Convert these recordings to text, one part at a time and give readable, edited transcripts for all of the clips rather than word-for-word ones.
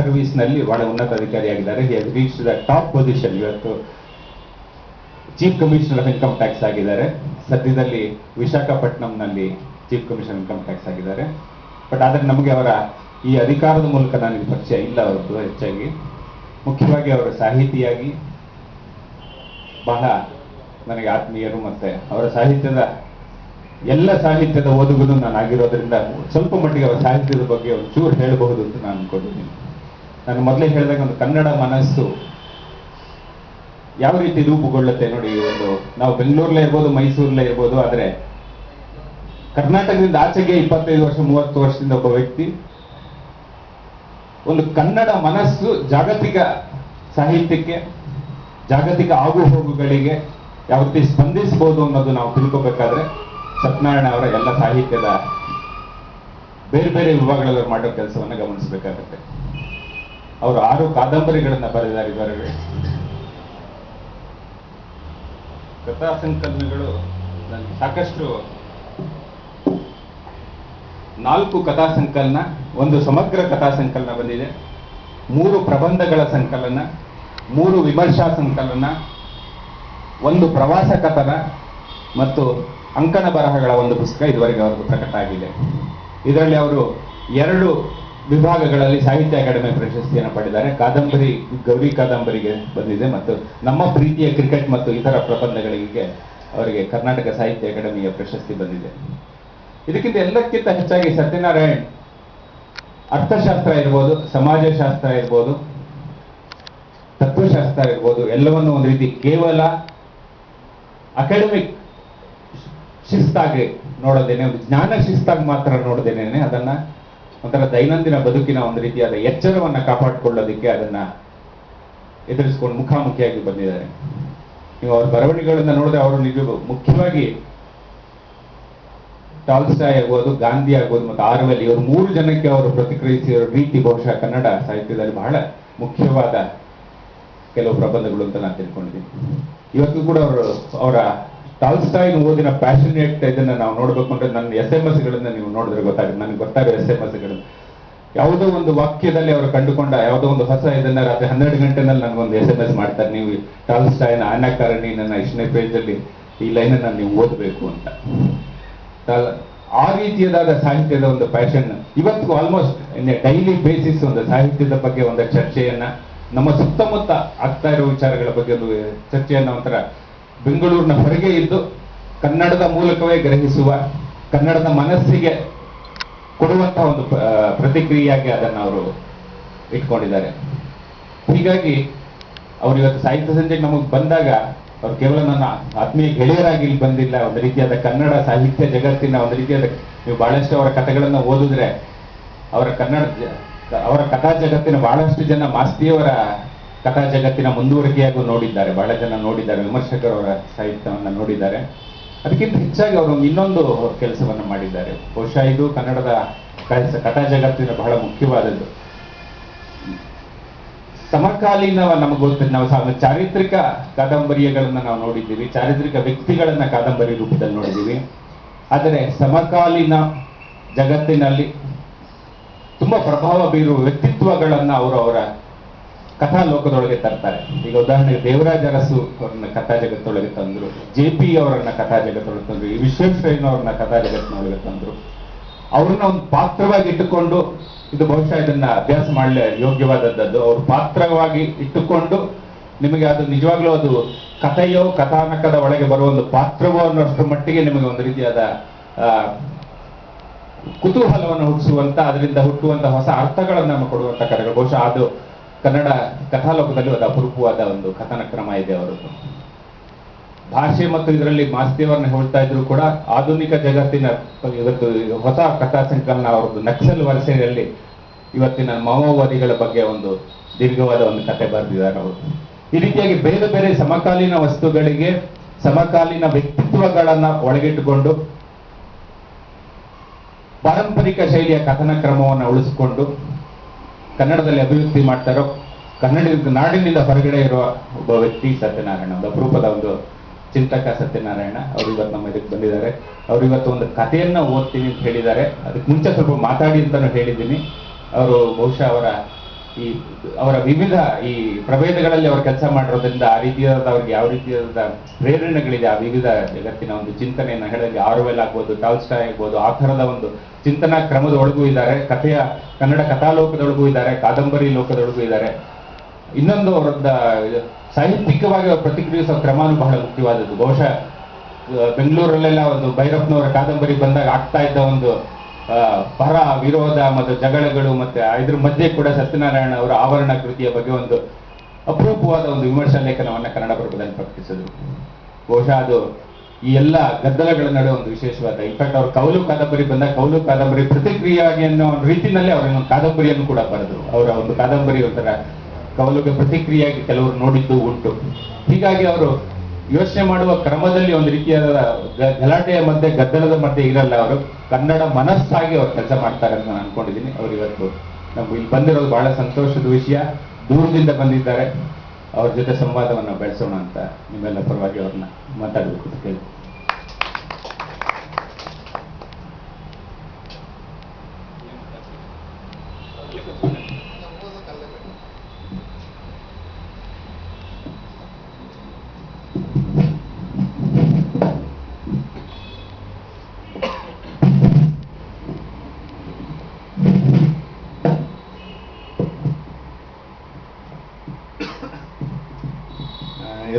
ಸರ್ವಿಸ್ನಲ್ಲಿ ಬಹಳ ಉನ್ನತ ಅಧಿಕಾರಿಯಾಗಿದ್ದಾರೆ. He has reached the top position. ಇವತ್ತು chief commissioner of income tax ಆಗಿದ್ದಾರೆ. ಸದ್ಯದಲ್ಲಿ ವಿಶಾಖಪಟ್ಟಣಂನಲ್ಲಿ ಚೀಫ್ ಕಮಿಷನರ್ ಇನ್ಕಮ್ ಟ್ಯಾಕ್ಸ್ ಆಗಿದ್ದಾರೆ. ಬಟ್ ಆದರೆ ನಮಗೆ ಅವರ ಈ ಅಧಿಕಾರದ ಮೂಲಕ ನನಗೆ ಪರಿಚಯ ಇಲ್ಲ ಅವರದ್ದು. ಹೆಚ್ಚಾಗಿ ಮುಖ್ಯವಾಗಿ ಅವರ ಸಾಹಿತಿಯಾಗಿ ಬಹಳ ನನಗೆ ಆತ್ಮೀಯರು, ಮತ್ತೆ ಅವರ ಎಲ್ಲ ಸಾಹಿತ್ಯದ ಓದುಗನು ನಾನು ಆಗಿರೋದ್ರಿಂದ ಸ್ವಲ್ಪ ಮಟ್ಟಿಗೆ ಅವರ ಸಾಹಿತ್ಯದ ಬಗ್ಗೆ ಒಂದು ಚೂರು ಹೇಳಬಹುದು ಅಂತ ನಾನು ಅನ್ಕೊಂಡಿದ್ದೀನಿ. ನಾನು ಮೊದಲೇ ಹೇಳಿದಾಗ ಒಂದು ಕನ್ನಡ ಮನಸ್ಸು ಯಾವ ರೀತಿ ರೂಪುಗೊಳ್ಳುತ್ತೆ ನೋಡಿ. ನಾವು ಬೆಂಗಳೂರಲ್ಲೇ ಇರ್ಬೋದು, ಮೈಸೂರಲ್ಲೇ ಇರ್ಬೋದು, ಆದರೆ ಕರ್ನಾಟಕದಿಂದ ಆಚೆಗೆ 25 ವರ್ಷ 30 ವರ್ಷದಿಂದ ಒಬ್ಬ ವ್ಯಕ್ತಿ ಒಂದು ಕನ್ನಡ ಮನಸ್ಸು ಜಾಗತಿಕ ಸಾಹಿತ್ಯಕ್ಕೆ, ಜಾಗತಿಕ ಆಗುಹೋಗುಗಳಿಗೆ ಯಾವ ರೀತಿ ಸ್ಪಂದಿಸಬಹುದು ಅನ್ನೋದು ನಾವು ತಿಳ್ಕೋಬೇಕಾದ್ರೆ ಸತ್ಯನಾರಾಯಣ ಅವರ ಎಲ್ಲ ಸಾಹಿತ್ಯದ ಬೇರೆ ಬೇರೆ ವಿಭಾಗಗಳಲ್ಲಿ ಮಾಡೋ ಕೆಲಸವನ್ನು ಗಮನಿಸಬೇಕಾಗುತ್ತೆ. ಅವರು 6 ಕಾದಂಬರಿಗಳನ್ನ ಬರೆದಿದ್ದಾರೆ ಇದುವರೆಗೆ. ಕಥಾ ಸಂಕಲನಗಳು ನನಗೆ ಸಾಕಷ್ಟು 4 ಕಥಾ ಸಂಕಲನ, 1 ಸಮಗ್ರ ಕಥಾ ಸಂಕಲನ ಬಂದಿದೆ, 3 ಪ್ರಬಂಧಗಳ ಸಂಕಲನ, 3 ವಿಮರ್ಶಾ ಸಂಕಲನ, 1 ಪ್ರವಾಸ ಕಥನ ಮತ್ತು ಅಂಕಣ ಬರಹಗಳ 1 ಪುಸ್ತಕ ಇದುವರೆಗೆ ಅವರಿಗೆ ಪ್ರಕಟ ಆಗಿದೆ. ಇದರಲ್ಲಿ ಅವರು 2 ವಿಭಾಗಗಳಲ್ಲಿ ಸಾಹಿತ್ಯ ಅಕಾಡೆಮಿ ಪ್ರಶಸ್ತಿಯನ್ನು ಪಡೆದಿದ್ದಾರೆ. ಕಾದಂಬರಿ ಗೌರಿ ಕಾದಂಬರಿಗೆ ಬಂದಿದೆ ಮತ್ತು ನಮ್ಮ ಪ್ರೀತಿಯ ಕ್ರಿಕೆಟ್ ಮತ್ತು ಇತರ ಪ್ರಬಂಧಗಳಿಗೆ ಅವರಿಗೆ ಕರ್ನಾಟಕ ಸಾಹಿತ್ಯ ಅಕಾಡೆಮಿಯ ಪ್ರಶಸ್ತಿ ಬಂದಿದೆ. ಇದಕ್ಕಿಂತ ಎಲ್ಲಕ್ಕಿಂತ ಹೆಚ್ಚಾಗಿ ಸತ್ಯನಾರಾಯಣ್ ಅರ್ಥಶಾಸ್ತ್ರ ಇರ್ಬೋದು, ಸಮಾಜಶಾಸ್ತ್ರ ಇರ್ಬೋದು, ತತ್ವಶಾಸ್ತ್ರ ಇರ್ಬೋದು, ಎಲ್ಲವನ್ನು ಒಂದು ರೀತಿ ಕೇವಲ ಅಕಾಡೆಮಿಕ್ ಶಿಸ್ತಾಗಿ ನೋಡೋದೇನೆ, ಒಂದು ಜ್ಞಾನ ಶಿಸ್ತಾಗಿ ಮಾತ್ರ ನೋಡೋದೇನೆ, ಅದನ್ನ ಒಂಥರ ದೈನಂದಿನ ಬದುಕಿನ ಒಂದು ರೀತಿಯಾದ ಎಚ್ಚರವನ್ನ ಕಾಪಾಡಿಕೊಳ್ಳೋದಕ್ಕೆ ಅದನ್ನ ಎದುರಿಸಿಕೊಂಡು ಮುಖಾಮುಖಿಯಾಗಿ ಬಂದಿದ್ದಾರೆ. ನೀವು ಅವ್ರ ಬರವಣಿಗೆಗಳನ್ನ ನೋಡಿದ್ರೆ ಅವರು ನಿಜ ಮುಖ್ಯವಾಗಿ ಟಾಲ್ಸ್ಟಾಯ್ ಆಗ್ಬೋದು, ಗಾಂಧಿ ಆಗ್ಬೋದು ಮತ್ತು ಆರ್ವೆಲ್, ಇವರು 3 ಜನಕ್ಕೆ ಅವರು ಪ್ರತಿಕ್ರಿಯಿಸಿರೋ ರೀತಿ ಬಹುಶಃ ಕನ್ನಡ ಸಾಹಿತ್ಯದಲ್ಲಿ ಬಹಳ ಮುಖ್ಯವಾದ ಕೆಲವು ಪ್ರಬಂಧಗಳು ಅಂತ ನಾನು ತಿಳ್ಕೊಂಡಿದ್ದೀನಿ. ಇವತ್ತು ಕೂಡ ಅವರ ಟಾಲ್ಸ್ಟಾಯ್ ಓದಿನ ಪ್ಯಾಷನೇಟ್ ಇದನ್ನ ನಾವು ನೋಡ್ಬೇಕು ಅಂದ್ರೆ ನನ್ನ SMS ನೀವು ನೋಡಿದ್ರೆ ಗೊತ್ತಾಗುತ್ತೆ. ನನಗೆ ಗೊತ್ತಾಗೋ SMS ಯಾವುದೋ ಒಂದು ವಾಕ್ಯದಲ್ಲಿ ಅವರು ಕಂಡುಕೊಂಡ ಯಾವುದೋ ಒಂದು ಹೊಸ ಇದನ್ನ ರಾತ್ರಿ 12 ಗಂಟೆನಲ್ಲಿ ನನಗೊಂದು SMS ಮಾಡ್ತಾರೆ, ನೀವು ಟಾಲ್ಸ್ಟಾಯ್ನ ಆನಾಕಾರಣಿ ನನ್ನ ಇಷ್ಟನೇ ಪೇಜಲ್ಲಿ ಈ ಲೈನನ್ನು ನೀವು ಓದಬೇಕು ಅಂತ. ಆ ರೀತಿಯಾದ ಸಾಹಿತ್ಯದ ಒಂದು ಪ್ಯಾಷನ್ ಇವತ್ತು ಆಲ್ಮೋಸ್ಟ್ ಡೈಲಿ ಬೇಸಿಸ್ ಒಂದು ಸಾಹಿತ್ಯದ ಬಗ್ಗೆ ಒಂದು ಚರ್ಚೆಯನ್ನ, ನಮ್ಮ ಸುತ್ತಮುತ್ತ ಆಗ್ತಾ ಇರೋ ವಿಚಾರಗಳ ಬಗ್ಗೆ ಒಂದು ಚರ್ಚೆಯನ್ನ ಒಂಥರ ಬೆಂಗಳೂರಿನ ಹೊರಗೆ ಇದ್ದು ಕನ್ನಡದ ಮೂಲಕವೇ ಗ್ರಹಿಸುವ, ಕನ್ನಡದ ಮನಸ್ಸಿಗೆ ಕೊಡುವಂತಹ ಒಂದು ಪ್ರತಿಕ್ರಿಯೆಯಾಗಿ ಅದನ್ನು ಅವರು ಇಟ್ಕೊಂಡಿದ್ದಾರೆ. ಹೀಗಾಗಿ ಅವರು ಇವತ್ತು ಸಾಹಿತ್ಯ ಸಂಜೆಗೆ ನಮಗೆ ಬಂದಾಗ ಅವ್ರು ಕೇವಲ ನನ್ನ ಆತ್ಮೀಯ ಗೆಳೆಯರಾಗಿ ಇಲ್ಲಿ ಬಂದಿಲ್ಲ, ಒಂದು ರೀತಿಯಾದ ಕನ್ನಡ ಸಾಹಿತ್ಯ ಜಗತ್ತಿನ ಒಂದು ರೀತಿಯಾದ, ನೀವು ಬಹಳಷ್ಟು ಅವರ ಕಥೆಗಳನ್ನು ಓದಿದ್ರೆ ಅವರ ಕಥಾ ಜಗತ್ತಿನ ಬಹಳಷ್ಟು ಜನ ಮಾಸ್ತಿಯವರ ಕಥಾ ಜಗತ್ತಿನ ಮುಂದುವರಿಕೆಯಾಗೂ ನೋಡಿದ್ದಾರೆ, ಬಹಳ ಜನ ನೋಡಿದ್ದಾರೆ, ವಿಮರ್ಶಕರು ಅವರ ಸಾಹಿತ್ಯವನ್ನು ನೋಡಿದ್ದಾರೆ. ಅದಕ್ಕಿಂತ ಹೆಚ್ಚಾಗಿ ಅವರು ಇನ್ನೊಂದು ಕೆಲಸವನ್ನು ಮಾಡಿದ್ದಾರೆ. ಬಹುಶಃ ಇದು ಕನ್ನಡದ ಕಥಾ ಜಗತ್ತಿನ ಬಹಳ ಮುಖ್ಯವಾದದ್ದು. ಸಮಕಾಲೀನ ನಮಗೆ ಗೊತ್ತಿದೆ, ನಾವು ಚಾರಿತ್ರಿಕ ಕಾದಂಬರಿಗಳನ್ನ ನಾವು ನೋಡಿದ್ದೀವಿ, ಚಾರಿತ್ರಿಕ ವ್ಯಕ್ತಿಗಳನ್ನ ಕಾದಂಬರಿ ರೂಪದಲ್ಲಿ ನೋಡಿದ್ದೀವಿ. ಆದರೆ ಸಮಕಾಲೀನ ಜಗತ್ತಿನಲ್ಲಿ ತುಂಬಾ ಪ್ರಭಾವ ಬೀರುವ ವ್ಯಕ್ತಿತ್ವಗಳನ್ನ ಅವರ ಕಥಾ ಲೋಕದೊಳಗೆ ತರ್ತಾರೆ. ಈಗ ಉದಾಹರಣೆಗೆ ದೇವರಾಜ ಅರಸು ಅವ್ರನ್ನ ಕಥಾ ಜಗತ್ತೊಳಗೆ ತಂದ್ರು, JP ಅವರನ್ನ ಕಥಾ ಜಗತ್ತೊಳಗೆ ತಂದ್ರು, ಈ ವಿಶ್ವೇಶ್ವರಯ್ಯನವ್ರನ್ನ ಕಥಾ ಜಗತ್ತಿನೊಳಗೆ ತಂದ್ರು. ಅವ್ರನ್ನ ಒಂದು ಪಾತ್ರವಾಗಿ ಇಟ್ಟುಕೊಂಡು, ಇದು ಬಹುಶಃ ಇದನ್ನ ಅಭ್ಯಾಸ ಮಾಡಲೇ ಯೋಗ್ಯವಾದದ್ದು, ಅವ್ರ ಪಾತ್ರವಾಗಿ ಇಟ್ಟುಕೊಂಡು ನಿಮಗೆ ಅದು ನಿಜವಾಗ್ಲೂ ಅದು ಕಥೆಯೋ ಕಥಾನಕದ ಒಳಗೆ ಬರುವ ಒಂದು ಪಾತ್ರವೋ ಅನ್ನೋಷ್ಟರ ಮಟ್ಟಿಗೆ ನಿಮಗೆ ಒಂದು ರೀತಿಯಾದ ಕುತೂಹಲವನ್ನು ಹುಟ್ಟಿಸುವಂತ, ಅದರಿಂದ ಹುಟ್ಟುವಂತ ಹೊಸ ಅರ್ಥಗಳನ್ನು ನಮಗೆ ಕೊಡುವಂತ ಕಥೆಗಳು. ಬಹುಶಃ ಅದು ಕನ್ನಡ ಕಥಾಲೋಕದಲ್ಲಿ ಒಂದು ಅಪರೂಪವಾದ ಒಂದು ಕಥನ ಕ್ರಮ ಇದೆ ಅವರದ್ದು. ಭಾಷೆ ಮತ್ತು ಇದರಲ್ಲಿ ಮಾಸ್ತಿಯವರನ್ನ ಹೇಳ್ತಾ ಇದ್ರು ಕೂಡ ಆಧುನಿಕ ಜಗತ್ತಿನ ಇವತ್ತು ಹೊಸ ಕಥಾ ಸಂಕಲನ ಅವರದ್ದು ನಕ್ಸಲ್ ವಲಸೆಯಲ್ಲಿ ಇವತ್ತಿನ ಮಾವೋವಾದಿಗಳ ಬಗ್ಗೆ ಒಂದು ದೀರ್ಘವಾದ ಒಂದು ಕಥೆ ಬರೆದಿದ್ದಾರೆ ಅವರು. ಈ ರೀತಿಯಾಗಿ ಬೇರೆ ಬೇರೆ ಸಮಕಾಲೀನ ವಸ್ತುಗಳಿಗೆ ಸಮಕಾಲೀನ ವ್ಯಕ್ತಿತ್ವಗಳನ್ನ ಒಳಗಿಟ್ಟುಕೊಂಡು ಪಾರಂಪರಿಕ ಶೈಲಿಯ ಕಥನ ಕ್ರಮವನ್ನು ಉಳಿಸಿಕೊಂಡು ಕನ್ನಡದಲ್ಲಿ ಅಭಿವೃದ್ಧಿ ಮಾಡ್ತಾರೋ ನಾಡಿನಿಂದ ಹೊರಗಡೆ ಇರುವ ಒಬ್ಬ ವ್ಯಕ್ತಿ ಸತ್ಯನಾರಾಯಣ. ಒಂದು ಅಪರೂಪದ ಒಂದು ಚಿಂತಕ ಸತ್ಯನಾರಾಯಣ. ಅವರು ಇವತ್ತು ನಮ್ಮ ಇದಕ್ಕೆ ಬಂದಿದ್ದಾರೆ. ಅವರು ಇವತ್ತು ಒಂದು ಕಥೆಯನ್ನ ಓದ್ತೀನಿ ಅಂತ ಹೇಳಿದ್ದಾರೆ. ಅದಕ್ಕೆ ಮುಂಚೆ ಸ್ವಲ್ಪ ಮಾತಾಡಿ ಅಂತಾನು ಹೇಳಿದ್ದೀನಿ. ಅವರು ಬಹುಶಃ ಅವರ ಈ ಅವರ ವಿವಿಧ ಈ ಪ್ರಭೇದಗಳಲ್ಲಿ ಅವರು ಕೆಲಸ ಮಾಡಿರೋದ್ರಿಂದ ಆ ರೀತಿಯಾದ ಅವ್ರಿಗೆ ಯಾವ ರೀತಿಯಾದ ಪ್ರೇರಣೆಗಳಿದೆ, ಆ ವಿವಿಧ ಜಗತ್ತಿನ ಒಂದು ಚಿಂತನೆಯನ್ನು ಹೇಳೋಕ್ಕೆ ಆರ್ವೆಲ್ ಆಗ್ಬೋದು, ಟಾಲ್ಸ್ಟಾಯ್ ಆಗ್ಬೋದು, ಆ ಥರದ ಒಂದು ಚಿಂತನಾ ಕ್ರಮದ ಒಳಗೂ ಇದ್ದಾರೆ, ಕನ್ನಡ ಕಥಾಲೋಕದೊಳಗೂ ಇದ್ದಾರೆ, ಕಾದಂಬರಿ ಲೋಕದೊಳಗೂ ಇದ್ದಾರೆ. ಇನ್ನೊಂದು ಅವರದ್ದ ಸಾಹಿತ್ಯಿಕವಾಗಿ ಅವರು ಪ್ರತಿಕ್ರಿಯಿಸುವ ಕ್ರಮನೂ ಬಹಳ ಮುಖ್ಯವಾದದ್ದು. ಬಹುಶಃ ಬೆಂಗಳೂರಲ್ಲೆಲ್ಲ ಒಂದು ಭೈರಪ್ಪನವರ ಕಾದಂಬರಿ ಬಂದಾಗ ಆಗ್ತಾ ಇದ್ದ ಒಂದು ಪರ ವಿರೋಧ ಮತ್ತು ಜಗಳಗಳು, ಮತ್ತೆ ಇದ್ರ ಮಧ್ಯೆ ಕೂಡ ಸತ್ಯನಾರಾಯಣ ಅವರ ಆವರಣ ಕೃತಿಯ ಬಗ್ಗೆ ಒಂದು ಅಪರೂಪವಾದ ಒಂದು ವಿಮರ್ಶಾ ಲೇಖನವನ್ನು ಕನ್ನಡಪ್ರಭದಲ್ಲಿ ಪ್ರಕಟಿಸಿದರು. ಬಹುಶಃ ಅದು ಈ ಎಲ್ಲ ಗದ್ದಲಗಳ ನಡುವೆ ಒಂದು ವಿಶೇಷವಾದ, ಇನ್ಫ್ಯಾಕ್ಟ್ ಅವ್ರ ಕೌಲು ಕಾದಂಬರಿ ಬಂದಾಗ ಕೌಲು ಕಾದಂಬರಿ ಪ್ರತಿಕ್ರಿಯೆಯಾಗಿ ಅನ್ನೋ ಒಂದು ರೀತಿಯಲ್ಲಿ ಅವರ ಇನ್ನೊಂದು ಕಾದಂಬರಿಯನ್ನು ಕೂಡ ಬರೆದರು. ಅವರ ಒಂದು ಕಾದಂಬರಿ ಒಂಥರ ಕೌಲುಗೆ ಪ್ರತಿಕ್ರಿಯೆಯಾಗಿ ಕೆಲವರು ನೋಡಿದ್ದು ಉಂಟು. ಹೀಗಾಗಿ ಅವರು ಯೋಚನೆ ಮಾಡುವ ಕ್ರಮದಲ್ಲಿ ಒಂದು ರೀತಿಯಾದ ಗಲಾಟೆಯ ಮಧ್ಯೆ, ಗದ್ದಲದ ಮಧ್ಯೆ ಇರಲ್ಲ. ಅವರು ಕನ್ನಡ ಮನಸ್ಸಾಗಿ ಅವ್ರು ಕೆಲಸ ಮಾಡ್ತಾರೆ ಅಂತ ನಾನು ಅನ್ಕೊಂಡಿದ್ದೀನಿ. ಅವ್ರು ಇವತ್ತು ನಮ್ಗೆ ಇಲ್ಲಿ ಬಂದಿರೋದು ಬಹಳ ಸಂತೋಷದ ವಿಷಯ. ದೂರದಿಂದ ಬಂದಿದ್ದಾರೆ, ಅವ್ರ ಜೊತೆ ಸಂವಾದವನ್ನು ಬೆಳೆಸೋಣ ಅಂತ ನಿಮ್ಮೆಲ್ಲ ಪರವಾಗಿ ಅವ್ರನ್ನ ಮಾತಾಡಬೇಕು ಅಂತ ಕೇಳಿ.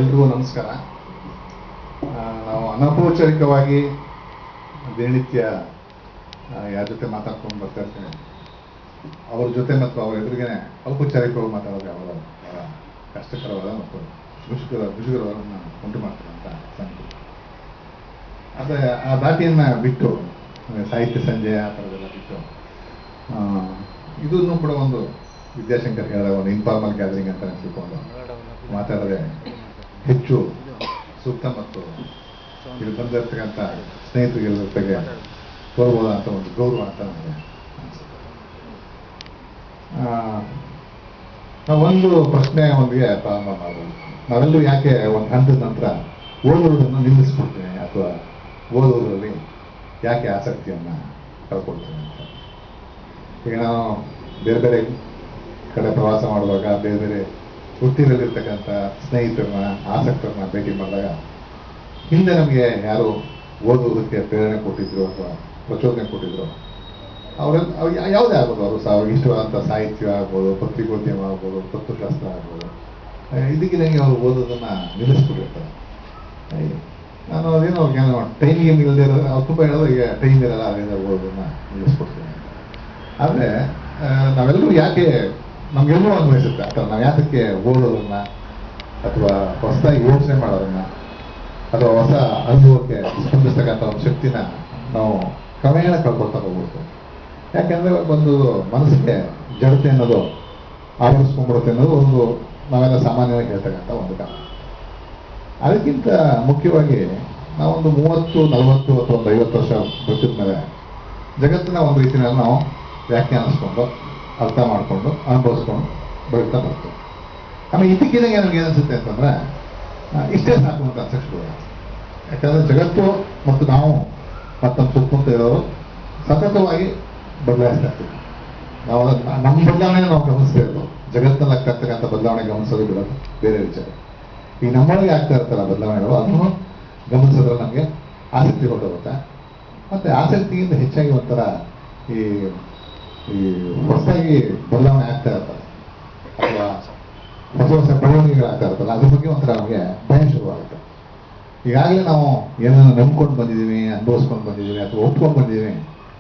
ಎಲ್ರಿಗೂ ನಮಸ್ಕಾರ. ನಾವು ಅನೌಪಚಾರಿಕವಾಗಿ ದಿನನಿತ್ಯ ಯಾರ ಜೊತೆ ಮಾತಾಡ್ಕೊಂಡು ಬರ್ತಾ ಇರ್ತೇವೆ. ಅವ್ರ ಜೊತೆ ಮತ್ತು ಅವ್ರ ಎದುರಿಗೆ ಔಪಚಾರಿಕವಾಗಿ ಮಾತಾಡೋದು ಯಾವಾಗ ಬಹಳ ಕಷ್ಟಕರವಾದ ಮತ್ತು ಮುಜುಗರವನ್ನು ಉಂಟು ಮಾಡ್ತಾರೆ ಅಂತ ಸಂಗತಿ. ಆದರೆ ಆ ದಾಟಿಯನ್ನು ಬಿಟ್ಟು, ಸಾಹಿತ್ಯ ಸಂಜೆ ಆ ಥರದ್ದೆಲ್ಲ ಬಿಟ್ಟು, ಇದನ್ನು ಕೂಡ ಒಂದು ವಿದ್ಯಾಶಂಕರ್ ಹೇಳಿದ ಒಂದು ಇನ್ಫಾರ್ಮಲ್ ಗ್ಯಾದರಿಂಗ್ ಅಂತ ತಿಳ್ಕೊಂಡು ಮಾತಾಡದೆ ಹೆಚ್ಚು ಸೂಕ್ತ ಮತ್ತು ಇಲ್ಲಿ ಬಂದಿರ್ತಕ್ಕಂಥ ಸ್ನೇಹಿತರಿಗೆ ಜೊತೆಗೆ ತೋರ್ಬೋದಂತ ಒಂದು ಗೌರವ ಅಂತ ನನಗೆ ಅನಿಸುತ್ತೆ. ನಾವೊಂದು ಪ್ರಶ್ನೆ ಒಂದಿಗೆ ಪ್ರಾರಂಭ ಮಾಡ್ಬೋದು. ನಾವೆಲ್ಲರೂ ಯಾಕೆ ಒಂದು ಹಂತದ ನಂತರ ಓದುವುದನ್ನು ನಿಲ್ಲಿಸ್ಬಿಡ್ತೇವೆ ಅಥವಾ ಓದುವುದರಲ್ಲಿ ಯಾಕೆ ಆಸಕ್ತಿಯನ್ನು ಕಳ್ಕೊಳ್ತೇವೆ ಅಂತ. ಈಗ ನಾವು ಬೇರೆ ಬೇರೆ ಕಡೆ ಪ್ರವಾಸ ಮಾಡುವಾಗ ಬೇರೆ ಬೇರೆ ವೃತ್ತಿಯಲ್ಲಿರ್ತಕ್ಕಂಥ ಸ್ನೇಹಿತರನ್ನ, ಆಸಕ್ತರನ್ನ ಭೇಟಿ ಮಾಡಿದಾಗ ಹಿಂದೆ ನಮಗೆ ಯಾರು ಓದುವುದಕ್ಕೆ ಪ್ರೇರಣೆ ಕೊಟ್ಟಿದ್ರು ಅಥವಾ ಪ್ರಚೋದನೆ ಕೊಟ್ಟಿದ್ರು, ಅವರೆಲ್ಲ ಯಾವುದೇ ಆಗ್ಬೋದು, ಅವರು ಅವ್ರಿಗೆ ಇಷ್ಟವಾದಂಥ ಸಾಹಿತ್ಯ ಆಗ್ಬೋದು, ಪತ್ರಿಕೋದ್ಯಮ ಆಗ್ಬೋದು, ತತ್ವಶಾಸ್ತ್ರ ಆಗ್ಬೋದು, ಇದಕ್ಕೆ ನನಗೆ ಅವರು ಓದೋದನ್ನು ನಿಲ್ಲಿಸ್ಬಿಟ್ಟಿರ್ತಾರೆ. ನಾನು ಅದೇನೋ ಅವ್ರಿಗೆ ಟೈಮಿಂಗ್ ಇಲ್ಲದೆ ಇರೋದು, ಅವ್ರು ತುಂಬ ಹೇಳೋದು ಈಗ ಟೈಮ್ ಇರಲ್ಲ, ಅದರಿಂದ ಓದೋದನ್ನು ನಿಲ್ಲಿಸ್ಬಿಡ್ತೀನಿ. ಆದರೆ ನಾವೆಲ್ಲರೂ ಯಾಕೆ, ನಮಗೆಲ್ಲರೂ ಅನ್ವಯಿಸುತ್ತೆ ಅಥವಾ ನಾವು ಯಾತಕ್ಕೆ ಓದೋದನ್ನ ಅಥವಾ ಹೊಸದಾಗಿ ಯೋಚನೆ ಮಾಡೋದನ್ನ ಅಥವಾ ಹೊಸ ಅನುಭವಕ್ಕೆ ಸ್ಪಂದಿಸ್ತಕ್ಕಂಥ ಒಂದು ಶಕ್ತಿನ ನಾವು ಕ್ರಮೇಣ ಕಳ್ಕೊಳ್ತಾ ಹೋಗ್ಬೋದು. ಯಾಕೆಂದರೆ ಒಂದು ಮನಸ್ಸಿಗೆ ಜಡತೆ ಅನ್ನೋದು ಆವರಿಸ್ಕೊಂಡ್ಬಿಡುತ್ತೆ ಅನ್ನೋದು ಒಂದು ನಾವೆಲ್ಲ ಸಾಮಾನ್ಯವಾಗಿ ಹೇಳ್ತಕ್ಕಂಥ ಒಂದು ಕಾರಣ. ಅದಕ್ಕಿಂತ ಮುಖ್ಯವಾಗಿ ನಾವೊಂದು 30, 40 ಅಥವಾ ಒಂದು 50 ವರ್ಷ ಬದುಕಿದ ಮೇಲೆ ಜಗತ್ತಿನ ಒಂದು ರೀತಿಯಲ್ಲಿ ನಾವು ವ್ಯಾಖ್ಯಾನಿಸ್ಕೊಂಡು, ಅರ್ಥ ಮಾಡಿಕೊಂಡು, ಅನುಭವಿಸ್ಕೊಂಡು ಬೆಳೀತಾ ಬರ್ತೇವೆ. ಆಮೇಲೆ ಇದಕ್ಕಿದಂಗೆ ನಮ್ಗೆ ಏನನ್ಸುತ್ತೆ ಅಂತಂದ್ರೆ ಇಷ್ಟೇ ಸಾಕು ಅಂತ ಅನ್ಸಕ್ತಿಲ್ಲ. ಯಾಕಂದ್ರೆ ಜಗತ್ತು ಮತ್ತು ನಾವು ಮತ್ತು ನಮ್ಮ ಸುತ್ತಮುತ್ತ ಇರೋರು ಸತತವಾಗಿ ಬದಲಾಯಿಸ್ತಾ ಇರ್ತೀವಿ. ನಾವು ನಮ್ಮ ಬದಲಾವಣೆ ನಾವು ಗಮನಿಸ್ತಾ ಇರೋದು, ಜಗತ್ತಿನಲ್ಲಿ ಆಗ್ತಾ ಇರ್ತಕ್ಕಂಥ ಬದಲಾವಣೆ ಗಮನಿಸೋದು ಬಿಡೋದು ಬೇರೆ ವಿಚಾರ. ಈಗ ನಮ್ಮೊಳಗೆ ಆಗ್ತಾ ಇರ್ತಾರ ಬದಲಾವಣೆಗಳು, ಅದನ್ನು ಗಮನಿಸಿದ್ರೆ ನಮಗೆ ಆಸಕ್ತಿ ಹೊರಟೋಗುತ್ತೆ. ಮತ್ತೆ ಆಸಕ್ತಿಗಿಂತ ಹೆಚ್ಚಾಗಿ ಒಂಥರ ಈ ಹೊಸದಾಗಿ ಬದಲಾವಣೆ ಆಗ್ತಾ ಇರ್ತಾರೆ ಅಥವಾ ಹೊಸ ಹೊಸ ಬೆಳವಣಿಗೆಗಳಾಗ್ತಾ ಇರ್ತಲ್ಲ, ಅದ್ರ ಬಗ್ಗೆ ಒಂಥರ ನಮಗೆ ಭಯ ಶುರುವಾಗುತ್ತೆ. ಈಗಾಗಲೇ ನಾವು ಏನನ್ನು ನಂಬ್ಕೊಂಡು ಬಂದಿದ್ದೀವಿ, ಅನುಭವಿಸ್ಕೊಂಡು ಬಂದಿದ್ದೀವಿ ಅಥವಾ ಒಪ್ಕೊಂಡು ಬಂದಿದ್ದೀವಿ,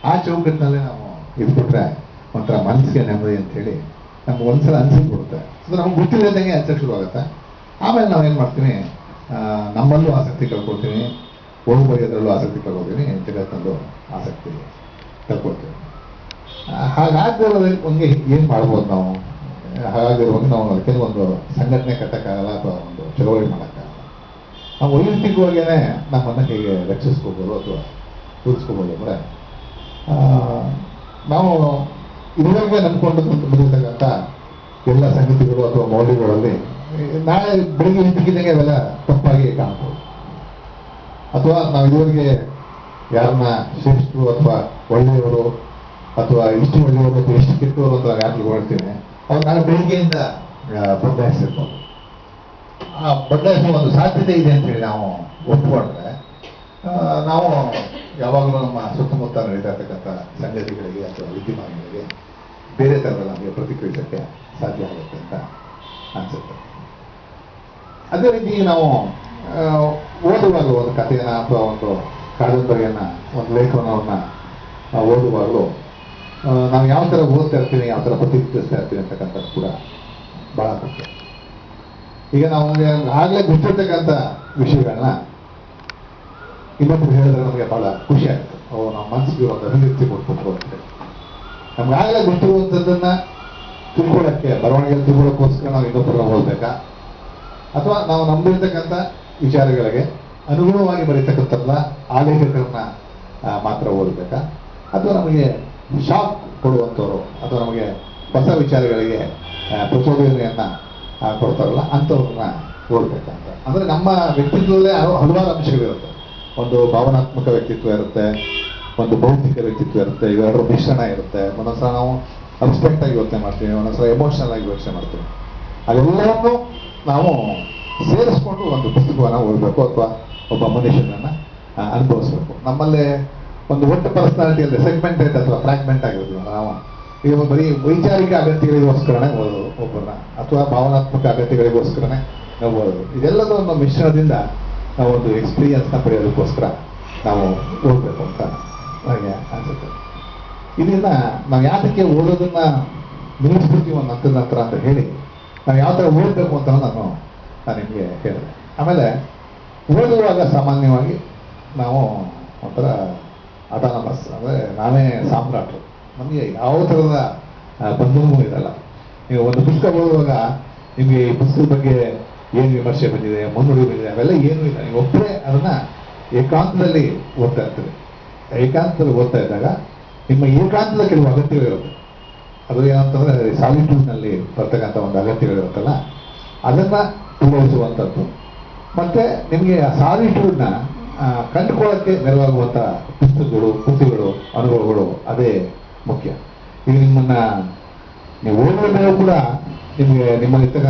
ಆ ಚೌಕಟ್ಟಿನಲ್ಲೇ ನಾವು ಇದ್ಬಿಟ್ರೆ ಒಂಥರ ಮನಸ್ಸಿಗೆ ನೆಮ್ಮದಿ ಅಂತೇಳಿ ನಮ್ಗೆ ಒಂದ್ಸಲ ಅನ್ಸಿಬಿಡುತ್ತೆ. ಸೊ ನಮ್ಗೆ ಗೊತ್ತಿಲ್ಲದಂಗೆ ಅನ್ಸಕ್ಕೆ ಶುರುವಾಗುತ್ತೆ. ಆಮೇಲೆ ನಾವೇನು ಮಾಡ್ತೀವಿ, ನಮ್ಮಲ್ಲೂ ಆಸಕ್ತಿ ಕಳ್ಕೊಳ್ತೀವಿ, ಓದು ಬರೆಯೋದ್ರಲ್ಲೂ ಆಸಕ್ತಿ ಕಳ್ಕೊಳ್ತೀವಿ, ಜಗತ್ತಲ್ಲೂ ಆಸಕ್ತಿ ಕಳ್ಕೊಳ್ತೀವಿ. ಹಾಗಾಗಿರೋದ್ರಲ್ಲಿ ಒಂದು ಏನು ಮಾಡ್ಬೋದು ನಾವು? ಹಾಗಾಗಿರುವಾಗ ನಾವು ಕೆಲವೊಂದು ಸಂಘಟನೆ ಕಟ್ಟಕ್ಕಾಗಲ್ಲ ಅಥವಾ ಒಂದು ಚಳವಳಿ ಮಾಡೋಕ್ಕಾಗಲ್ಲ. ನಾವು ವೈಯಕ್ತಿಕವಾಗಿಯೇ ನಮ್ಮನ್ನು ಹೇಗೆ ರಕ್ಷಿಸ್ಕೋಬೋದು ಅಥವಾ ಉಳಿಸ್ಕೋಬೋದು ಅಂದರೆ, ನಾವು ಇದುವರೆಗೆ ನಂಬ್ಕೊಂಡು ಬಂದಿರ್ತಕ್ಕಂಥ ಎಲ್ಲ ಸಂಗತಿಗಳು ಅಥವಾ ಮೌಲ್ಯಗಳಲ್ಲಿ ನಾಳೆ ಬೆಳಿಗ್ಗೆ ಇದ್ದಕ್ಕಿದ್ದಂಗೆ ಅವೆಲ್ಲ ತಪ್ಪಾಗಿ ಕಾಣ್ಬೋದು. ಅಥವಾ ನಾವು ಇದುವರೆಗೆ ಯಾರನ್ನ ಶ್ರೇಷ್ಠರು ಅಥವಾ ಒಳ್ಳೆಯವರು ಅಥವಾ ಇಷ್ಟು ಒಳ್ಳೆಯವರು ಅಥವಾ ಎಷ್ಟು ಕೆಟ್ಟವರು ಅಂತ ಯಾರು ಹೊರಡ್ತೀವಿ, ಅವ್ರು ನಾಳೆ ಬೆಳಿಗ್ಗೆಯಿಂದ ಬದಲಾಯಿಸಿರ್ಬೋದು. ಆ ಬದಲಾಯಿಸುವ ಒಂದು ಸಾಧ್ಯತೆ ಇದೆ ಅಂತ ಹೇಳಿ ನಾವು ಒಪ್ಪಿಕೊಂಡ್ರೆ ನಾವು ಯಾವಾಗಲೂ ನಮ್ಮ ಸುತ್ತಮುತ್ತ ನಡೀತಾ ಇರ್ತಕ್ಕಂಥ ಸಂಗತಿಗಳಿಗೆ ಅಥವಾ ವಿದ್ಯಮಾನಗಳಿಗೆ ಬೇರೆ ಥರದ ನಮಗೆ ಪ್ರತಿಕ್ರಿಯಿಸೋಕ್ಕೆ ಸಾಧ್ಯ ಆಗುತ್ತೆ ಅಂತ ಅನ್ಸುತ್ತೆ. ಅದೇ ರೀತಿ ನಾವು ಓದುವಾಗ ಒಂದು ಕಥೆಯನ್ನ ಅಥವಾ ಒಂದು ಕಾದಂಬರಿಯನ್ನ, ಒಂದು ಲೇಖನವನ್ನು ಓದುವಾಗಲೂ ನಾವು ಯಾವ ಥರ ಓದ್ತಾ ಇರ್ತೀವಿ, ಯಾವ ಥರ ಪ್ರತಿಕ್ರಿಯಿಸ್ತಾ ಇರ್ತೀವಿ ಅಂತಕ್ಕಂಥದ್ದು ಕೂಡ ಬಹಳ ಮುಖ್ಯ. ಈಗ ನಮಗೆ ಆಗಲೇ ಗೊತ್ತಿರ್ತಕ್ಕಂಥ ವಿಷಯಗಳನ್ನ ಇನ್ನೊಬ್ರು ಹೇಳಿದ್ರೆ ನಮಗೆ ಬಹಳ ಖುಷಿ ಆಗುತ್ತೆ. ಅವು ನಮ್ಮ ಮನಸ್ಸಿಗೆ ಒಂದು ಅಭಿವ್ಯಕ್ತಿ ಕೊಟ್ಬಿಟ್ಟು ನಮ್ಗೆ ಆಗಲೇ ಗೊತ್ತಿರುವಂಥದ್ದನ್ನ ತಿಳ್ಕೊಳ್ಳೋಕ್ಕೆ, ಬರವಣಿಗೆಯಲ್ಲಿ ತಿಳ್ಕೊಳ್ಳೋಕ್ಕೋಸ್ಕರ ನಾವು ಇನ್ನೊಬ್ಬರನ್ನ ಓದಬೇಕಾ, ಅಥವಾ ನಾವು ನಂಬಿರ್ತಕ್ಕಂಥ ವಿಚಾರಗಳಿಗೆ ಅನುಗುಣವಾಗಿ ಬರೀತಕ್ಕಂಥಲ್ಲ ಆಲೇಖಕರನ್ನ ಮಾತ್ರ ಓದಬೇಕಾ, ಅಥವಾ ನಮಗೆ ಶಾಕ್ ಕೊಡುವಂಥವ್ರು ಅಥವಾ ನಮಗೆ ಹೊಸ ವಿಚಾರಗಳಿಗೆ ಪ್ರಚೋದನೆಯನ್ನ ಕೊಡ್ತಾರಲ್ಲ ಅಂಥವ್ರನ್ನ ಓದಬೇಕಂತ. ಅಂದರೆ ನಮ್ಮ ವ್ಯಕ್ತಿತ್ವದಲ್ಲೇ ಹಲವಾರು ಅಂಶಗಳಿರುತ್ತೆ. ಒಂದು ಭಾವನಾತ್ಮಕ ವ್ಯಕ್ತಿತ್ವ ಇರುತ್ತೆ, ಒಂದು ಭೌತಿಕ ವ್ಯಕ್ತಿತ್ವ ಇರುತ್ತೆ, ಇವೆರಡರ ಮಿಶ್ರಣ ಇರುತ್ತೆ. ಒಂದೊಂದ್ಸಲ ನಾವು ಅಬ್ಸ್ಟ್ರಾಕ್ಟ್ ಆಗಿ ಯೋಚನೆ ಮಾಡ್ತೀವಿ, ಒಂದೊಂದ್ಸಲ ಎಮೋಷನಲ್ ಆಗಿ ಯೋಚನೆ ಮಾಡ್ತೀವಿ. ಅದೆಲ್ಲವನ್ನೂ ನಾವು ಸೇರಿಸ್ಕೊಂಡು ಒಂದು ಪುಸ್ತಕವನ್ನು ಓದಬೇಕು ಅಥವಾ ಒಬ್ಬ ಮನುಷ್ಯನನ್ನ ಅನುಭವಿಸ್ಬೇಕು. ನಮ್ಮಲ್ಲೇ ಒಂದು ಒಟ್ಟು ಪರ್ಸನಾಲಿಟಿಯಲ್ಲಿ ಸೆಗ್ಮೆಂಟೆಡ್ ಅಥವಾ ಫ್ರಾಗ್ಮೆಂಟ್ ಆಗಿರೋದಿಲ್ಲ. ನಾವು ಈಗ ಬರೀ ವೈಚಾರಿಕ ಅಗತ್ಯಗಳಿಗೋಸ್ಕರನೇ ಓದೋದು ಒಬ್ಬರನ್ನ, ಅಥವಾ ಭಾವನಾತ್ಮಕ ಅಗತ್ಯಗಳಿಗೋಸ್ಕರನೇ ನಾವು ಓದೋದು. ಇದೆಲ್ಲದ ಒಂದು ಮಿಶ್ರಣದಿಂದ ನಾವು ಒಂದು ಎಕ್ಸ್ಪೀರಿಯನ್ಸ್ನ ಪಡೆಯೋದಕ್ಕೋಸ್ಕರ ನಾವು ಓದಬೇಕು ಅಂತ ನನಗೆ ಅನ್ಸುತ್ತೆ. ಇದರಿಂದ ನಾವು ಯಾತಕ್ಕೆ ಓದೋದನ್ನ ನಿಲ್ಲಿಸ್ಬಿಡ್ತೀವಿ ಒಂದು ಹಂತದ ನಂತರ ಅಂತ ಹೇಳಿ ನಾವು ಯಾವ ಥರ ಓದಬೇಕು ಅಂತ ನಾನು ನಿಮಗೆ ಹೇಳಿದೆ. ಆಮೇಲೆ ಓದುವಾಗ ಸಾಮಾನ್ಯವಾಗಿ ನಾವು ಒಂಥರ ಆಟಾನಮಸ್, ಅಂದರೆ ನಾವೇ ಸಾಮ್ರಾಟರು, ನಮಗೆ ಯಾವ ಥರದ ಬಂಧನವೂ ಇರಲ್ಲ. ನೀವು ಒಂದು ಪುಸ್ತಕ ಓದುವಾಗ ನಿಮಗೆ ಈ ಪುಸ್ತಕದ ಬಗ್ಗೆ ಏನು ವಿಮರ್ಶೆ ಬಂದಿದೆ, ಮುನ್ನುಡಿ ಬಂದಿದೆ, ಅವೆಲ್ಲ ಏನೂ ಇಲ್ಲ. ನೀವು ಒಬ್ಬರೇ ಅದನ್ನ ಏಕಾಂತದಲ್ಲಿ ಓದ್ತಾ ಇರ್ತೀರಿ. ಏಕಾಂತದಲ್ಲಿ ಓದ್ತಾ ಇದ್ದಾಗ ನಿಮ್ಮ ಏಕಾಂತದ ಕೆಲವು ಅಗತ್ಯಗಳಿರುತ್ತೆ. ಅದು ಏನಂತಂದ್ರೆ ಸಾಲಿಟ್ಯೂಡ್ನಲ್ಲಿ ಬರ್ತಕ್ಕಂಥ ಒಂದು ಅಗತ್ಯಗಳಿರುತ್ತಲ್ಲ, ಅದನ್ನ ಪೂರೈಸುವಂಥದ್ದು. ಮತ್ತೆ ನಿಮಗೆ ಆ ಸಾಲಿಟ್ಯೂಡ್ನ ಕಂಡುಕೊಳ್ಳೋಕ್ಕೆ ನೆರವಾಗುವಂಥ ಪುಸ್ತಕಗಳು, ಕೃತಿಗಳು, ಅನುಭವಗಳು ಅದೇ ಮುಖ್ಯ. ಈಗ ನಿಮ್ಮನ್ನ ನೀವು ಓದುವ ಕೂಡ ನಿಮಗೆ ನಿಮ್ಮಲ್ಲಿರ್ತಕ್ಕಂಥ